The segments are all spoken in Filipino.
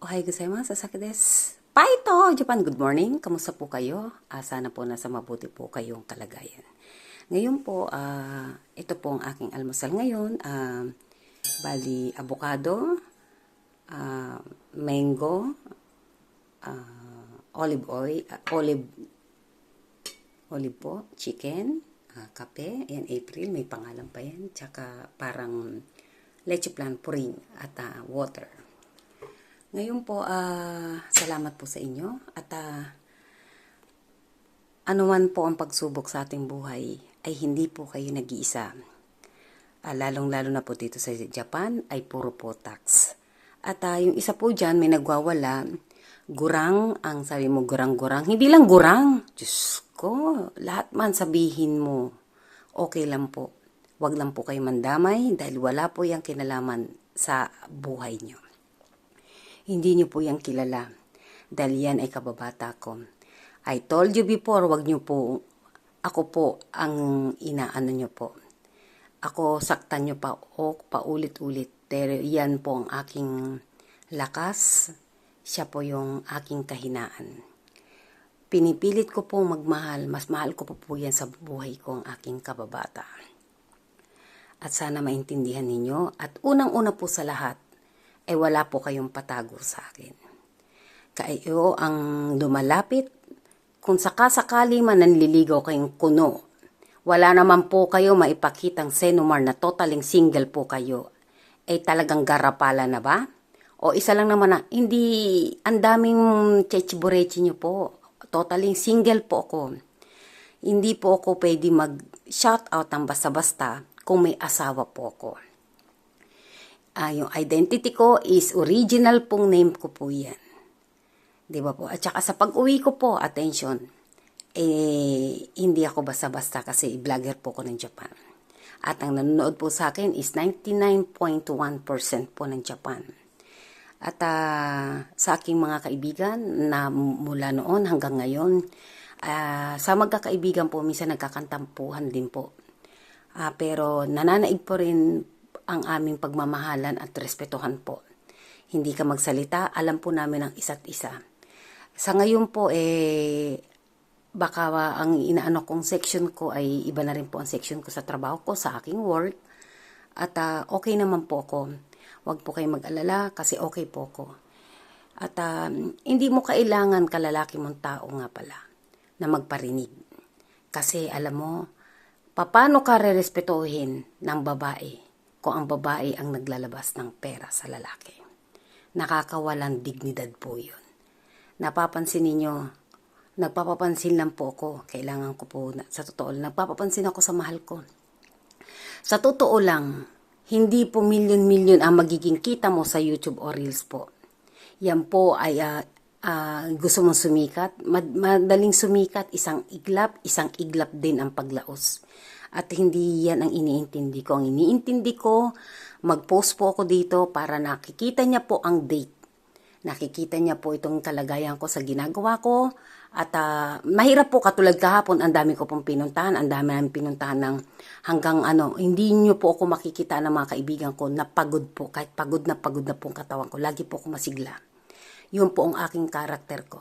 Ohay gozaimasu, Sasaki desu. Paito, Japan, good morning. Kamusta po kayo? Sana po nasa mabuti po kayong kalagayan. Ngayon po, ito po ang aking almusal ngayon. Bali, avocado, mango, olive oil, olive po, chicken, kape, yan April, may pangalan pa yan, tsaka parang leche plan puring at water. Ngayon po, salamat po sa inyo at anuman po ang pagsubok sa ating buhay ay hindi po kayo nag-iisa. Lalong-lalo na po dito sa Japan ay puro po tax. At yung isa po dyan may nagwawala, gurang, ang sabi mo gurang-gurang, hindi lang gurang, Diyos ko, lahat man sabihin mo, okay lang po. Wag lang po kayo mandamay dahil wala po yung kinalaman sa buhay nyo. Hindi nyo po yan kilala dahil yan ay kababata ko. I told you before, wag nyo po, ako po ang inaano nyo po. Ako saktan nyo pa o paulit-ulit. Pero yan po ang aking lakas, siya po yung aking kahinaan. Pinipilit ko po magmahal, mas mahal ko po yan sa buhay ko ang aking kababata. At sana maintindihan ninyo at unang-una po sa lahat, ay wala po kayong patago sa akin. Kayo ang lumalapit, kung sakasakali man nanliligaw kayong kuno, wala naman po kayo maipakitang senomar na totaling single po kayo, ay talagang garapala na ba? O isa lang naman na, hindi, ang daming chechiburechi nyo po, totaling single po ako. Hindi po ako pwede mag-shout out ng basta-basta kung may asawa po ako. Yung identity ko is original pong name ko po yan. Diba po? At saka sa pag-uwi ko po, attention, hindi ako basta-basta kasi vlogger po ko ng Japan. At ang nanonood po sa akin is 99.1% po ng Japan. At sa aking mga kaibigan na mula noon hanggang ngayon, sa magkakaibigan po, minsan nagkakantampuhan din po. Pero nananaig po rin ang aming pagmamahalan at respetuhan po. Hindi ka magsalita, alam po namin ang isa't isa. Sa ngayon po, baka ang inaano kong section ko ay iba na rin po ang section ko sa trabaho ko, sa aking work. At okay naman po ako. Huwag po kayong mag-alala kasi okay po ako. At hindi mo kailangan kalalaki mong tao nga pala na magparinig. Kasi alam mo, paano ka re-respetuhin ng babae kung ang babae ang naglalabas ng pera sa lalaki? Nakakawalang dignidad po yun. Napapansin ninyo, nagpapapansin lang po ako. Kailangan ko po, sa totoo lang, nagpapapansin ako sa mahal ko. Sa totoo lang, hindi po milyon-milyon ang magiging kita mo sa YouTube o Reels po. Yan po ay gusto mong sumikat, madaling sumikat, isang iglap din ang paglaos. At hindi yan ang iniintindi ko. Ang iniintindi ko, mag-post po ako dito para nakikita niya po ang date. Nakikita niya po itong kalagayan ko sa ginagawa ko. At mahirap po katulad kahapon, ang dami ko pong pinuntahan, ang dami namin pinuntahan ng hanggang hindi niyo po ako makikita ng mga kaibigan ko na pagod po. Kahit pagod na pong katawan ko, lagi po ako masigla. Yun po ang aking karakter ko.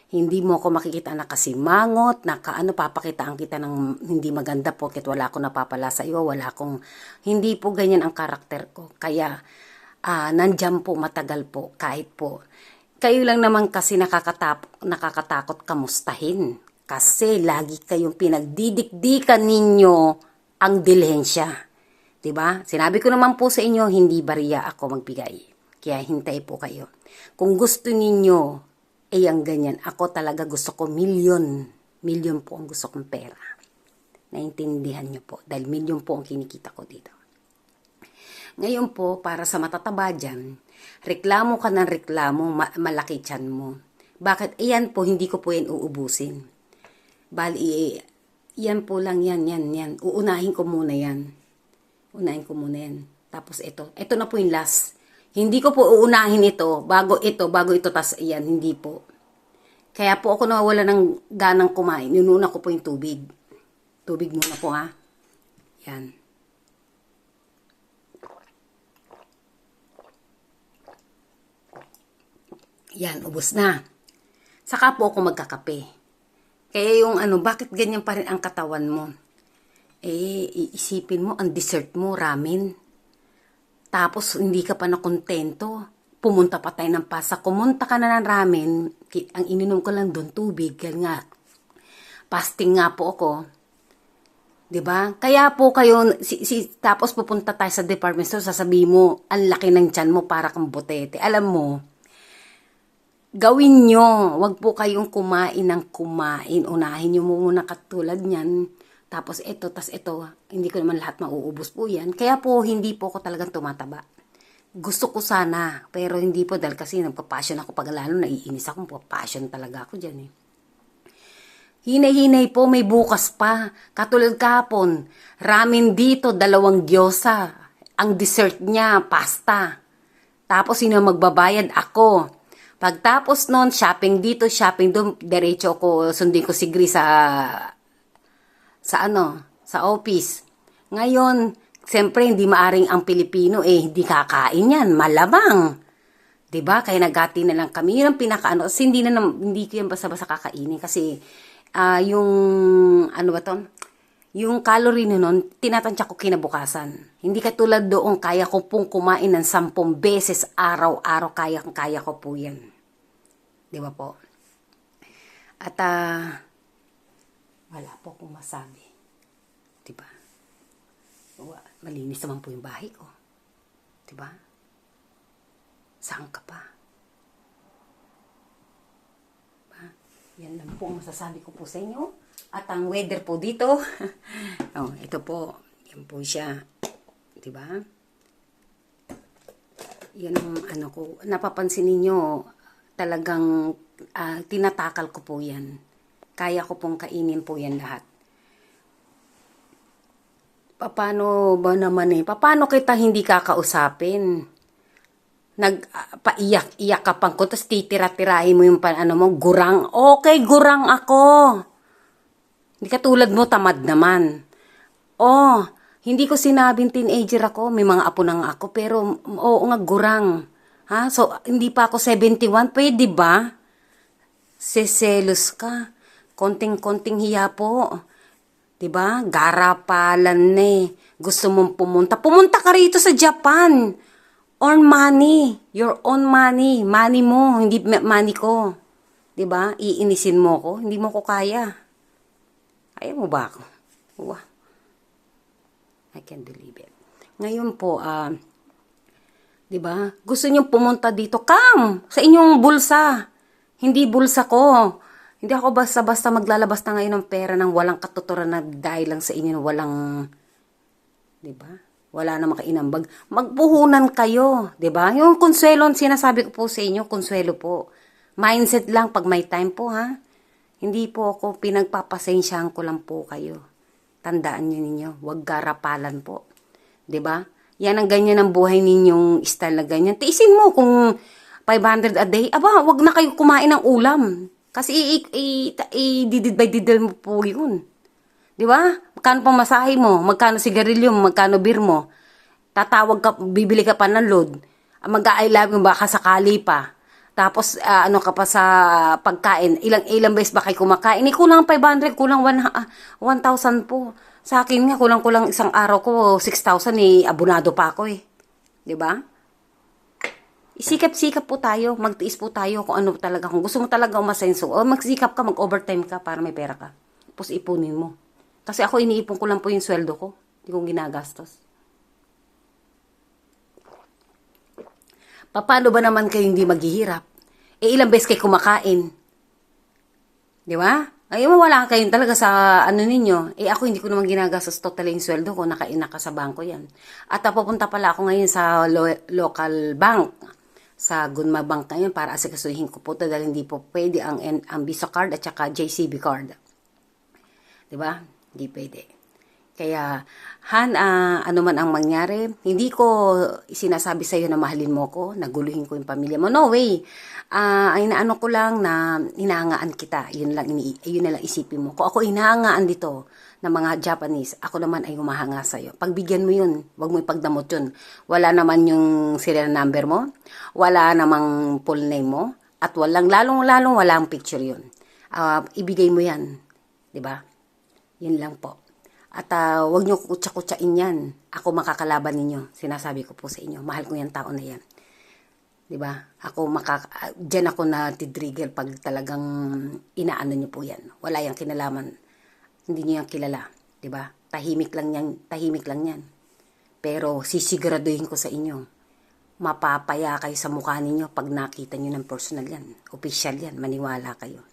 Hindi mo ako makikita na kasimangot, na papakitaan kita ng hindi maganda po kahit wala akong napapala sa iyo, hindi po ganyan ang karakter ko. Kaya, nandyan po matagal po, kahit po. Kayo lang naman kasi nakakatakot kamustahin. Kasi lagi kayong pinagdidikdikan ninyo ang dilihensya. Diba? Sinabi ko naman po sa inyo, hindi bariya ako magbigay. Kaya hintay po kayo. Kung gusto ninyo, ang ganyan. Ako talaga gusto ko milyon. Milyon po ang gusto kong pera. Naintindihan nyo po. Dahil milyon po ang kinikita ko dito. Ngayon po, para sa matataba dyan, reklamo ka ng reklamo, malaki tiyan mo. Bakit? Iyan po, hindi ko po yan uubusin. Bali, yan po lang yan. Uunahin ko muna yan. Tapos ito na po yung last. Hindi ko po uunahin ito, bago ito, tas iyan, hindi po. Kaya po ako nawawala ng ganang kumain. Inuna ko po yung tubig. Tubig muna po ha. Yan. Yan, ubos na. Saka po ako magkakape. Kaya yung bakit ganyan pa rin ang katawan mo? Iisipin mo, ang dessert mo, ramen. Tapos, hindi ka pa nakontento. Pumunta pa tayo ng pasta. Kumunta ka na ng ramen. Ang ininom ko lang doon, tubig. Kaya nga, fasting nga po ako. 'Di ba? Kaya po kayo, tapos pupunta tayo sa department store, sasabihin mo, ang laki ng tiyan mo para kang butete. Alam mo, gawin nyo. Wag po kayong kumain ng kumain. Unahin nyo muna katulad niyan. Tapos ito, hindi ko naman lahat mauubos po yan. Kaya po, hindi po ako talagang tumataba. Gusto ko sana, pero hindi po dahil kasi nagpa-passion ako pag lalo naiinis ako, passion talaga ako dyan eh. Hinay-hinay po, may bukas pa. Katulad kahapon, ramen dito, 2 gyoza. Ang dessert niya, pasta. Tapos sino magbabayad? Ako. Pagtapos nun, shopping dito, shopping doon, diretso ko, sundin ko si Gris sa office. Ngayon, siyempre, hindi maaring ang Pilipino, hindi kakain yan, malamang. 'Di ba? Kaya nagati na lang kami. Yun ang pinakaano. Kasi hindi ko yan basta-basta kakainin. Kasi, yung, yung calorie nun, tinatansya ko kinabukasan. Hindi katulad doon, kaya ko pong kumain ng 10 beses araw-araw, kaya ko po yan. 'Di ba po? At, wala po akong masabi. 'Di ba? Malinis naman po yung bahay ko. 'Di ba? Saan ka pa? Yan lang po ang masasabi ko po sa inyo. At ang weather po dito, ito po, yan po siya. Diba? Yan ang ko. Napapansin ninyo, talagang tinatakal ko po yan. Kaya ko pong kainin po yan lahat. Paano ba naman paano kita hindi kakausapin? Nagpaiyak-iyak ka pang ko, tapos titira-tirahin mo yung gurang. Okay, gurang ako. Hindi katulad mo, tamad naman. Hindi ko sinabing teenager ako, may mga apo na nga ako, pero oo nga, gurang. Ha? So, hindi pa ako 71, pwede ba? Seselos ka. Konting-konting hiya po. Diba? Garapalan Gusto mong pumunta. Pumunta ka rito sa Japan. Earn money. Your own money. Money mo, hindi money ko. 'Di ba? Iinisin mo ko, hindi mo ko kaya. Ayaw mo ba ako? Wow. I can't believe it. Ngayon po, 'di ba? Gusto niyo pumunta dito, come sa inyong bulsa. Hindi bulsa ko. Hindi ako basta-basta maglalabas na ngayon ng pera ng walang katuturan na dahil lang sa inyo, walang, 'di ba? Wala na makainambag. Magpuhunan kayo, 'di ba? Yung konsuelo, sinasabi ko po sa inyo, konsuelo po. Mindset lang pag may time po, ha? Hindi po ako, pinagpapasensyahan ko lang po kayo. Tandaan niyo ninyo, huwag garapalan po. 'Di ba? Yan ang ganyan ang buhay ninyong style na ganyan. Tiisin mo kung 500 a day, wag na kayo kumain ng ulam. Kasi didid by didil mo po yun. Di ba? Magkano pamasahe mo? Magkano sigarilyo mo? Magkano beer mo? Tatawag ka, bibili ka pa ng load. Mag-I love mo baka sakali pa. Tapos, ka pa sa pagkain. Ilang beses ba kayo kumakain? Kulang 500, kulang 1,000 po. Sa akin nga, kulang-kulang isang araw ko, 6,000 abonado pa ako Di ba? Isikap-sikap po tayo, magtiis po tayo kung ano talaga. Kung gusto mo talaga umasenso, magsikap ka, mag-overtime ka para may pera ka. Tapos ipunin mo. Kasi ako iniipon ko lang po yung sweldo ko. Hindi kong ginagastos. Paano ba naman kayo hindi maghihirap? Ilang beses kayo kumakain? Di ba? Ay, mawala kayong talaga sa ninyo. Ako hindi ko naman ginagastos totally yung sweldo ko. Naka sa bangko yan. At papunta pala ako ngayon sa local bank. Sa Gunma Bank ngayon para asikasuhin ko po ito dahil hindi po pwede ang Visa card at saka JCB card. Di ba? Hindi pwede. Kaya, ano man ang mangyari, hindi ko sinasabi sa iyo na mahalin mo ko, naguluhin ko yung pamilya mo. No way. Ay naano ko lang na hinahangaan kita. Yun na lang isipin mo. Kung ako hinahangaan dito ng mga Japanese, ako naman ay humahanga sa iyo. Pagbigyan mo yun, wag mo ipagdamot yun. Wala naman yung serial number mo, wala namang full name mo, At lalong walang picture yun. Ibigay mo yan. 'Di ba? Yun lang po. At wag nyo kutsa-kutsain yan. Ako makakalaban ninyo. Sinasabi ko po sa inyo. Mahal ko yung tao na yan. 'Di ba? Diyan ako na titrigger pag talagang inaano nyo po yan. Wala yang kinalaman. Hindi nyo yan kilala. 'Di ba? Tahimik lang yan. Pero sisiguraduhin ko sa inyo, mapapaya kayo sa mukha ninyo pag nakita nyo ng personal yan. Official yan. Maniwala kayo.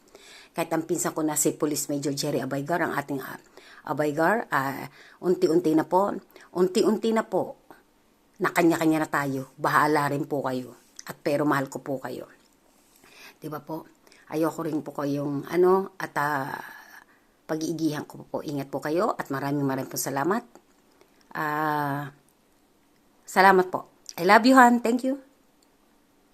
Kahit ang pinsan ko na si Police Major Jerry Abaygar, ang ating Abaygar, unti-unti na po, na kanya-kanya na tayo. Bahala rin po kayo. Pero mahal ko po kayo. Diba po? Ayoko rin po kayong pag-iigihan ko po. Ingat po kayo at maraming po salamat. Salamat po. I love you, Han. Thank you.